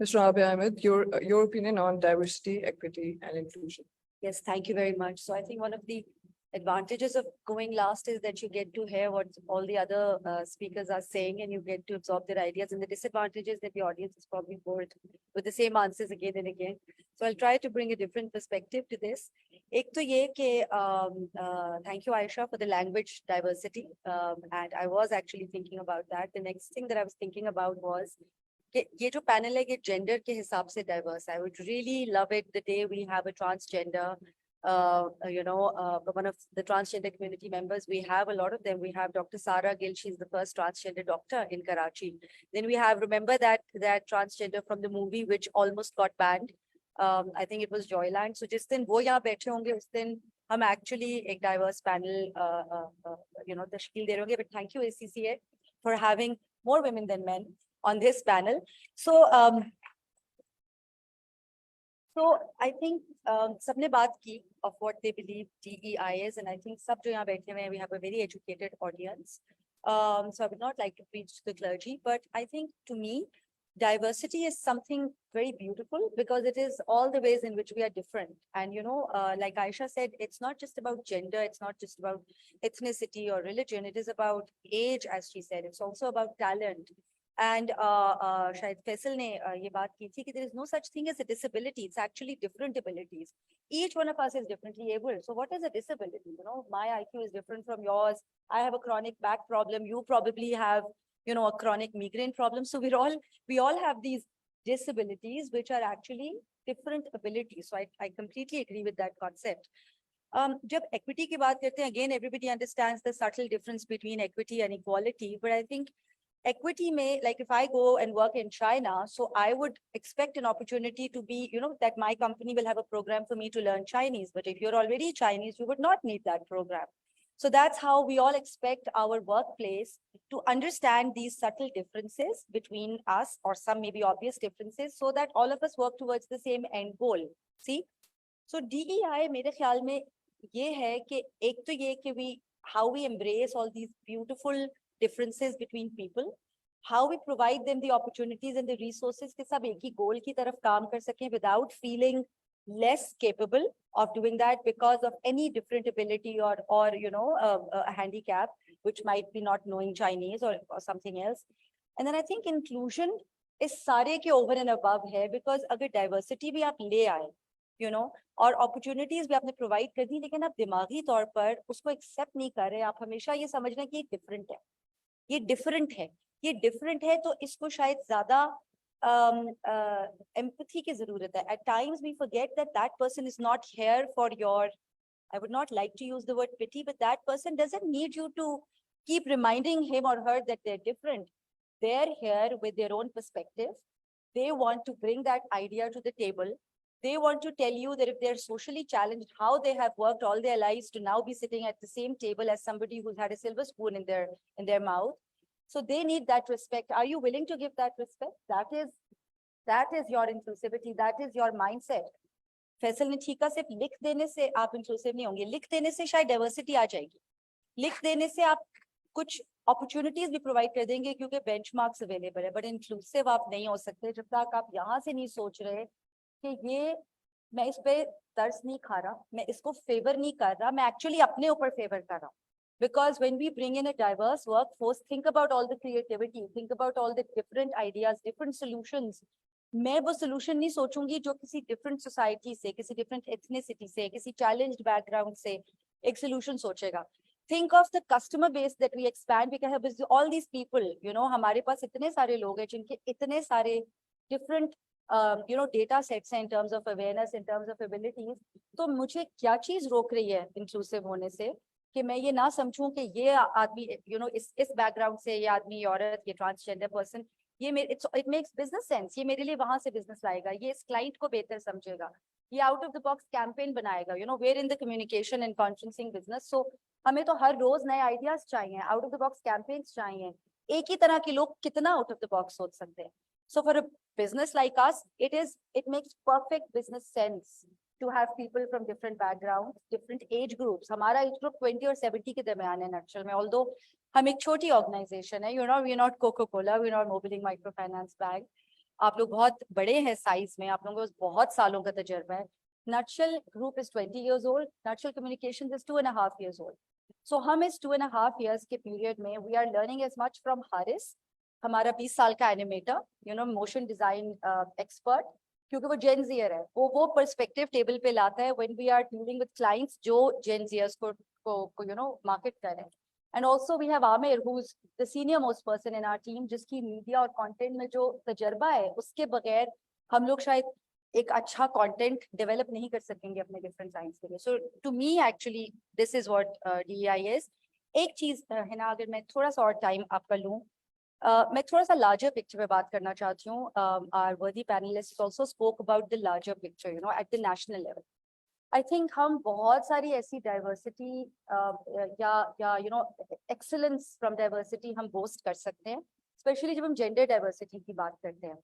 Ms. Rabia Ahmad, your opinion on diversity, equity, and inclusion. Yes, thank you very much. So I think one of the advantages of going last is that you get to hear what all the other speakers are saying and you get to absorb their ideas. And the disadvantage is that the audience is probably bored with the same answers again and again. So I'll try to bring a different perspective to this. Ek to ye ke, thank you, Aisha, for the language diversity. And I was actually thinking about that. The next thing that I was thinking about was ये जो panel है ये gender के हिसाब से diverse. I would really love it the day we have a transgender, one of the transgender community members. We have a lot of them. We have Dr. Sara Gill. She's the first transgender doctor in Karachi. Then we have, remember that transgender from the movie which almost got banned. I think it was Joyland. So जिस दिन वो यहाँ बैठे होंगे उस दिन हम actually एक diverse panel तश्कील दे रहे होंगे. But thank you ACCA for having more women than men on this panel. So I think सबने बात की of what they believe DEI is, and I think सब जो यहाँ बैठे हुए हैं, we have a very educated audience. So I would not like to preach to the clergy, but I think to me, diversity is something very beautiful because it is all the ways in which we are different. And like Aisha said, it's not just about gender, it's not just about ethnicity or religion, it is about age, as she said, it's also about talent. And शायद फैसल ने ये बात की थी कि there is no such thing as a disability. It's actually different abilities. Each one of us is differently able. So what is a disability? My IQ is different from yours. I have a chronic back problem. You probably have, a chronic migraine problem. So we all have these disabilities, which are actually different abilities. So I completely agree with that concept. जब equity की बात करते हैं, again, everybody understands the subtle difference between equity and equality. But I think equity may, like if I go and work in China, so I would expect an opportunity to be, that my company will have a program for me to learn Chinese. But if you're already Chinese, you would not need that program. So that's how we all expect our workplace to understand these subtle differences between us, or some maybe obvious differences, so that all of us work towards the same end goal. See? So DEI, मेरे ख्याल में ये है कि एक तो ये कि how we embrace all these beautiful differences between people, how we provide them the opportunities and the resources कि सब एक ही goal की तरफ काम कर सकें without feeling less capable of doing that because of any different ability or a handicap, which might be not knowing Chinese or something else. And then I think inclusion is सारे के over and above है, because अगर diversity भी आप ले आए, और opportunities भी आपने provide कर दी, लेकिन आप दिमागी तौर पर उसको accept नहीं कर रहे, आप हमेशा ये समझना कि ये different है, ये different है, तो इसको शायद ज़्यादा empathy की ज़रूरत है. At times we forget that person is not here for your, I would not like to use the word pity, but that person doesn't need you to keep reminding him or her that they're different. They're here with their own perspective. They want to bring that idea to the table. They want to tell you that if they're socially challenged, how they have worked all their lives to now be sitting at the same table as somebody who's had a silver spoon in their mouth. So they need that respect. Are you willing to give that respect? That is your inclusivity. That is your mindset. Faisal ने ठीक है, सिर्फ लिख देने से आप inclusive नहीं होंगे. लिख देने से शायद diversity आ जाएगी. लिख देने से आप कुछ opportunities भी provide कर देंगे क्योंकि benchmarks available है. But inclusive आप नहीं हो सकते जब तक आप यहाँ से नहीं सोच रहे कि ये मैं इस पे तरस नहीं खा रहा, मैं इसको favor नहीं कर रहा, मैं actually अपने ऊपर favor कर रहा हूँ. Because when we bring in a diverse workforce, think about all the creativity, think about all the different ideas, different solutions. मैं वो solution नहीं सोचूंगी जो किसी different society से, किसी different ethnicity से, किसी challenged background से एक solution सोचेगा. Think of the customer base that we expand. We can have all these people, हमारे पास इतने सारे लोग हैं जिनके इतने सारे different data sets हैं in terms of awareness, in terms of abilities. तो मुझे क्या चीज रोक रही है inclusive होने से कि मैं ये ना समझूं कि ये आदमी इस बैकग्राउंड से, ये आदमी, ये औरत, ये ट्रांसजेंडर पर्सन, ये इट मेक्स बिजनेस सेंस, ये मेरे लिए वहां से बिजनेस लाएगा, ये इस क्लाइंट को बेहतर समझेगा, ये out of the box campaign बनाएगा, where in the communication and conferencing business. So हमें तो हर रोज नए आइडियाज चाहिए, out of the box campaigns चाहिए. एक ही तरह के लोग कितना आउट ऑफ द बॉक्स सोच सकते हैं? So for a business like us, it makes perfect business sense to have people from different backgrounds, different age groups. हमारा age group 20 और 70 के दरमियान है actual में, although हम एक छोटी organization है, we're not Coca-Cola, we're not Mobiling Microfinance Bank. आप लोग बहुत बड़े हैं साइज में, आप लोगों को बहुत सालों का तजर्बा है। Nutshell group is 20 years old, nutshell communications is 2.5 years old. So हम इस 2.5 years के पीरियड में we are learning as much from Haris, हमारा 20 साल का एनिमेटर, मोशन डिजाइन एक्सपर्ट, क्योंकि वो जेन जियर है, वो पर्सपेक्टिव टेबल पे लाता है when we are dealing with clients जो जेन जियर्स को मार्केट कर रहे हैं. And also we have Aamir who is the senior most person in our team, जिसकी मीडिया और कंटेंट में जो तजर्बा है, उसके बगैर हम लोग शायद एक अच्छा कंटेंट डेवलप नहीं कर सकेंगे अपने डिफरेंट साइंस के लिए. So to me actually this is what DEI इज. एक चीज है ना, अगर मैं थोड़ा सा और टाइम आपका लूं, मैं थोड़ा सा लार्जर पिक्चर पे बात करना चाहती हूँ. आवर वर्दी panelist also spoke about the larger picture, at the national level. I think हम बहुत सारी ऐसी डाइवर्सिटी या एक्सेलेंस फ्रॉम डाइवर्सिटी हम बोस्ट कर सकते हैं, स्पेशली जब हम जेंडर डाइवर्सिटी की बात करते हैं.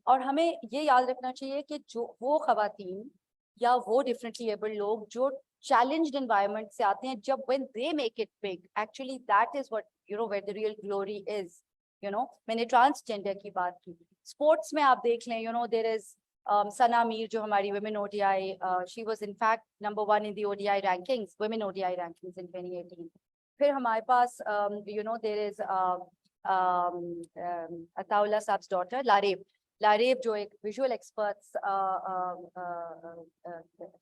और हमें ये याद रखना चाहिए कि जो वो खवातीन या वो डिफरेंटली एबल्ड लोग जो challenged environment से आते हैं, जब when they make it big, actually that is what where the real glory is. मैंने ट्रांसजेंडर की बात की. स्पोर्ट्स में आप देख लें, there is Sana Mir, जो हमारी women ODI, she was in fact number 1 in the ODI rankings, women ODI rankings in 2018. फिर हमारे पास there is Ataullah Saab's daughter, Lareeb, जो एक visual experts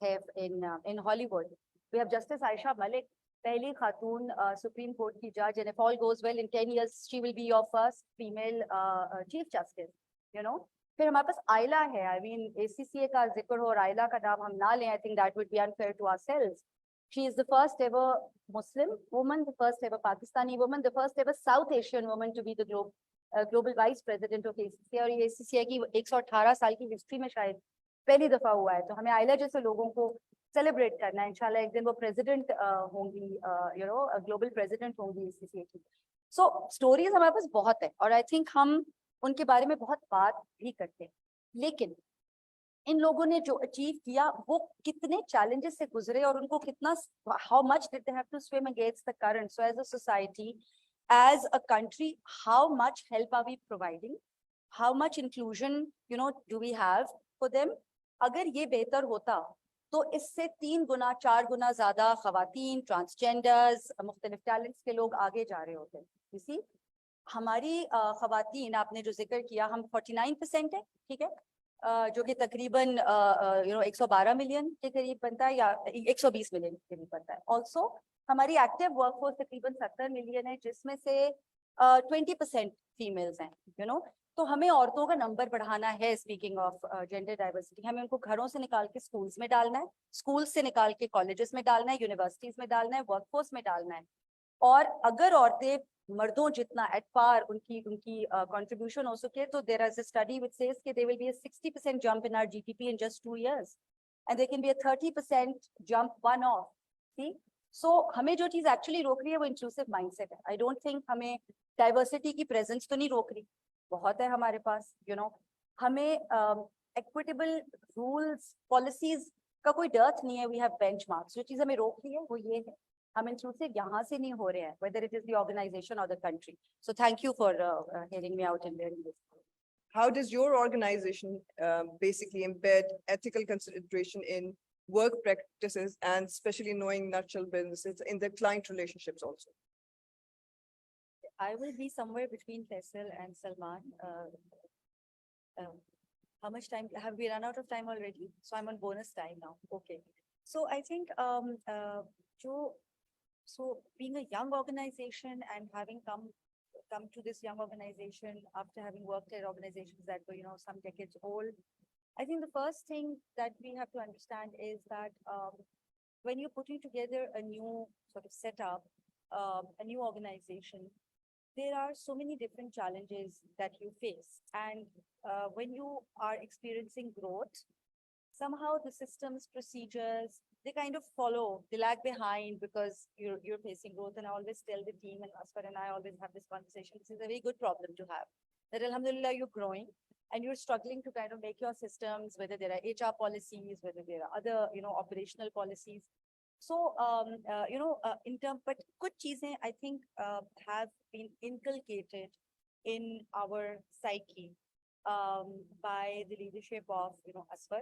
have in Hollywood. We have Justice Aisha Malik, पहली खातून Supreme Court की judge, and if all goes well, in 10 years she will be your first female Chief Justice. फिर हमारे पास आयला है. I mean ACCA का जिक्र हो और आयला का नाम हम ना लें, I think that would be unfair to ourselves. She is the first ever Muslim woman, the first ever Pakistani woman, the first ever South Asian woman to be the global vice president of ACCA. और ये ACCA की 118 साल की history में शायद पहली दफा हुआ है. तो हमें आयला जैसे लोगों को सेलिब्रेट करना है. इंशाल्लाह एक दिन वो प्रेसिडेंट होंगी, ग्लोबल प्रेसिडेंट होंगी ACCA की. सो स्टोरीज हमारे पास बहुत है और आई थिंक हम उनके बारे में बहुत बात भी करते हैं, लेकिन इन लोगों ने जो अचीव किया वो कितने चैलेंजेस से गुजरे और उनको कितना, how much did they have to swim against the current. So as a society, as a country, how much help are we providing, how much inclusion do we have for them. अगर ये बेहतर होता तो इससे 3 गुना 4 गुना ज्यादा खवातीन, transgenders, मुख्तलिफ talents के लोग आगे जा रहे होते. इसी हमारी खवातीन, आपने जो जिक्र किया, हम 49% है, ठीक है, जो कि तकरीबन 112 मिलियन के करीब बनता है या 120 मिलियन के करीब बनता है. ऑल्सो हमारी एक्टिव वर्कफोर्स तकरीबन 70 मिलियन है, जिसमें से 20% फीमेल्स हैं. तो हमें औरतों का नंबर बढ़ाना है. स्पीकिंग ऑफ जेंडर डाइवर्सिटी, हमें उनको घरों से निकाल के स्कूल्स में डालना है, स्कूल्स से निकाल के कॉलेजेस में डालना है, यूनिवर्सिटीज में डालना है, वर्कफोर्स में डालना है. और अगर औरतें मर्दों जितना एट पार उनकी कंट्रीब्यूशन हो सके, तो there is a study which says कि there will be a 60% jump in our GDP in just 2 years, and there can be a 30% jump one of. See, so हमें जो चीज एक्चुअली रोक रही है वो इंक्लूसिव माइंडसेट है. आई डोंट थिंक हमें डाइवर्सिटी की प्रेजेंस तो नहीं रोक रही, बहुत है हमारे पास. हमें इक्विटेबल रूल्स पॉलिसीज का कोई डर्थ नहीं है. We have benchmarks. जो चीज हमें रोक रही है वो ये है, हम इंक्लूसिव यहाँ से नहीं हो रहे हैं, whether it is the organization or the country. So thank you for hearing me out and hearing this. How does your organization basically embed ethical consideration in work practices, and especially knowing nutshell businesses in their client relationships also? I will be somewhere between Faisal and Salman. How much time have we run out of time already? So I'm on bonus time now. Okay. So I think so being a young organization and having come to this young organization after having worked at organizations that were some decades old, I think the first thing that we have to understand is that when you're putting together a new sort of setup, a new organization, there are so many different challenges that you face. And when you are experiencing growth, somehow the systems, procedures, they kind of follow, they lag behind because you're facing growth. And I always tell the team, and Asfar and I always have this conversation, this is a very good problem to have, that alhamdulillah you're growing and you're struggling to kind of make your systems, whether there are HR policies, whether there are other operational policies. So in terms, but good cheezein I think have been inculcated in our psyche by the leadership of, Aswar.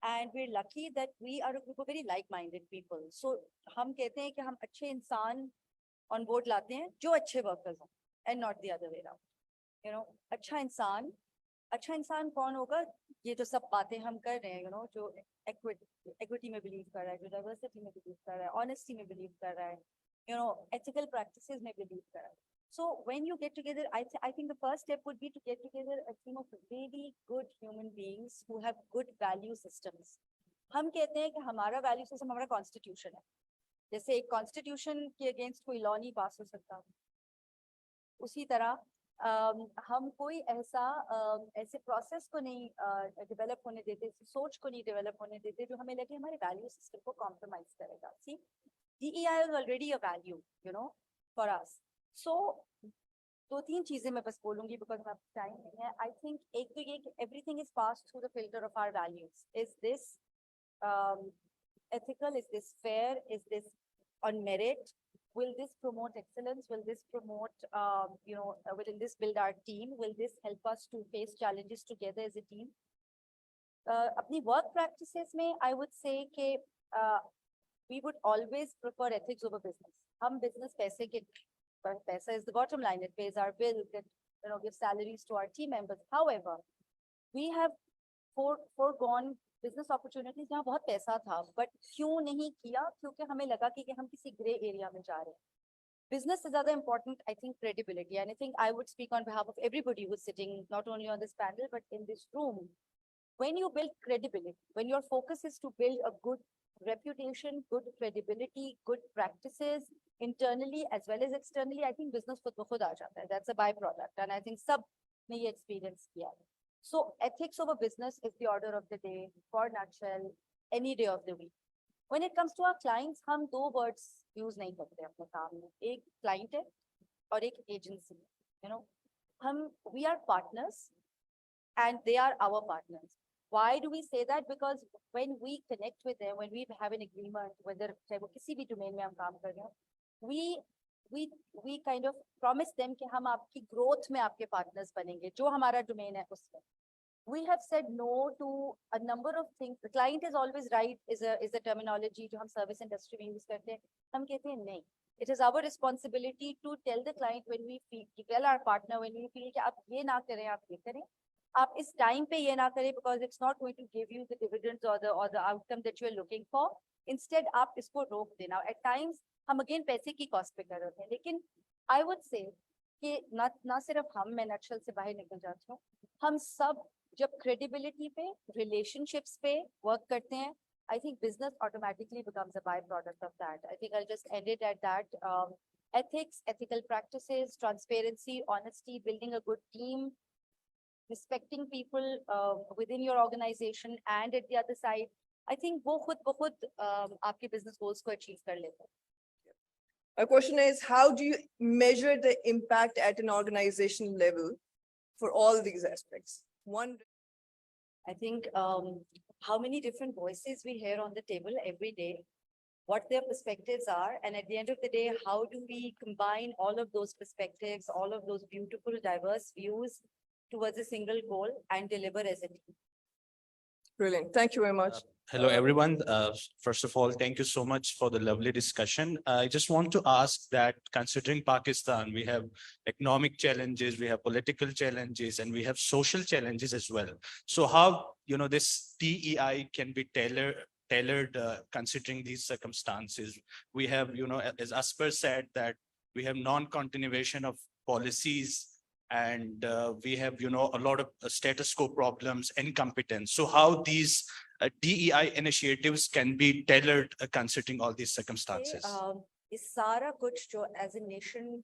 And we're lucky that we are a group of very like-minded people. So हम कहते हैं कि हम अच्छे इंसान on board लाते हैं जो अच्छे workers हैं, and not the other way around. अच्छा इंसान कौन होगा? ये जो सब बातें हम कर रहे हैं, जो equity में believe कर रहा है, जो diversity में believe कर रहा है, honesty में believe कर रहा है, ethical practices में believe कर रहा है. So when you get together, I think the first step would be to get together a team of really good human beings who have good value systems. हम कहते हैं कि हमारा value system हमारा constitution है. जैसे एक constitution के against कोई law नहीं pass हो सकता. उसी तरह हम कोई ऐसे process को नहीं develop होने देते, सोच को नहीं develop होने देते जो हमें लगे हमारे value system को compromise करेगा. See, DEI is already a value, for us. So, दो तीन चीजें मैं बस बोलूंगी because my time नहीं है. I think एक तो ये कि everything is passed through the filter of our values. Is this ethical? Is this fair? Is this on merit? Will this promote excellence? Will this promote, will this build our team? Will this help us to face challenges together as a team? अपनी work practices में I would say कि we would always prefer ethics over business. हम business paisa is the bottom line. It pays our bills, it gives salaries to our team members. However, we have foregone business opportunities जहाँ बहुत पैसा था, but क्यों नहीं किया? क्योंकि हमें लगा कि हम किसी gray area में जा रहे हैं. Business is other important, I think, credibility. And I think I would speak on behalf of everybody who's sitting, not only on this panel, but in this room. When you build credibility, when your focus is to build a good reputation, good credibility, good practices, internally as well as externally, I think business खुद ब खुद आ जाता है. That's a byproduct. And I think सब ने ये experience किया है. So ethics over business is the order of the day, for nutshell, any day of the week. When it comes to our clients, हम दो words use नहीं करते अपने काम में. एक client है और एक agency. We are partners and they are our partners. Why do we say that? Because when we connect with them, when we have an agreement, whether वो किसी भी domain में हम काम कर रहे हो, we kind of promise them कि हम आपकी growth में आपके partners बनेंगे, जो हमारा domain है उसमें. We have said no to a number of things. The client is always right is a terminology जो हम service industry में use करते हैं. हम कहते हैं नहीं. It is our responsibility to tell the client when we feel, to tell our partner when we feel कि आप ये ना करें, आप ये करें. आप इस time पे ये ना करें because it's not going to give you the dividends or the outcome that you are looking for. Instead, आप इसको रोक देना. At times, हम again पैसे की cost पे कर रहे हैं. लेकिन I would say कि ना सिर्फ हम, मैं nutshell से बाहर निकल जाती हूँ. हम सब जब credibility पे, relationships पे work करते हैं, I think business automatically becomes a byproduct of that. I think I'll just end it at that. Ethics, ethical practices, transparency, honesty, building a good team, respecting people within your organization and at the other side. I think वो खुद ब खुद आपके business goals को achieve कर लेते हैं. My question is, how do you measure the impact at an organization level for all these aspects? One, I think how many different voices we hear on the table every day, what their perspectives are, and at the end of the day, how do we combine all of those perspectives, all of those beautiful, diverse views towards a single goal and deliver as a team. Brilliant. Thank you very much. Hello, everyone. First of all, thank you so much for the lovely discussion. I just want to ask that considering Pakistan, we have economic challenges, we have political challenges, and we have social challenges as well. So how, this DEI can be tailored considering these circumstances? We have, as Asper said, that we have non-continuation of policies, and we have, a lot of status quo problems, incompetence. So how these DEI initiatives can be tailored considering all these circumstances? इस सारा कुछ जो as a nation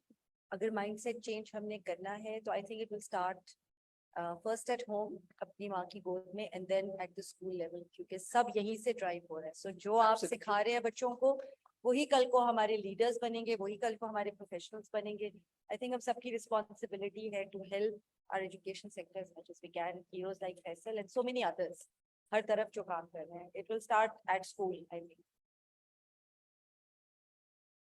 अगर mindset change हमने करना है, तो I think it will start first at home, अपनी माँ की गोद में, and then at the school level, क्योंकि सब यहीं से drive हो रहा है. So जो आप सिखा रहे हैं बच्चों को, वही कल को हमारे लीडर्स बनेंगे, वही कल को हमारे प्रोफेशनल्स बनेंगे. I think हम सबकी responsibility है to help our education sector as much as we can. Heroes like Faisal and so many others, हर तरफ जो काम कर रहे हैं. It will start at school, I think.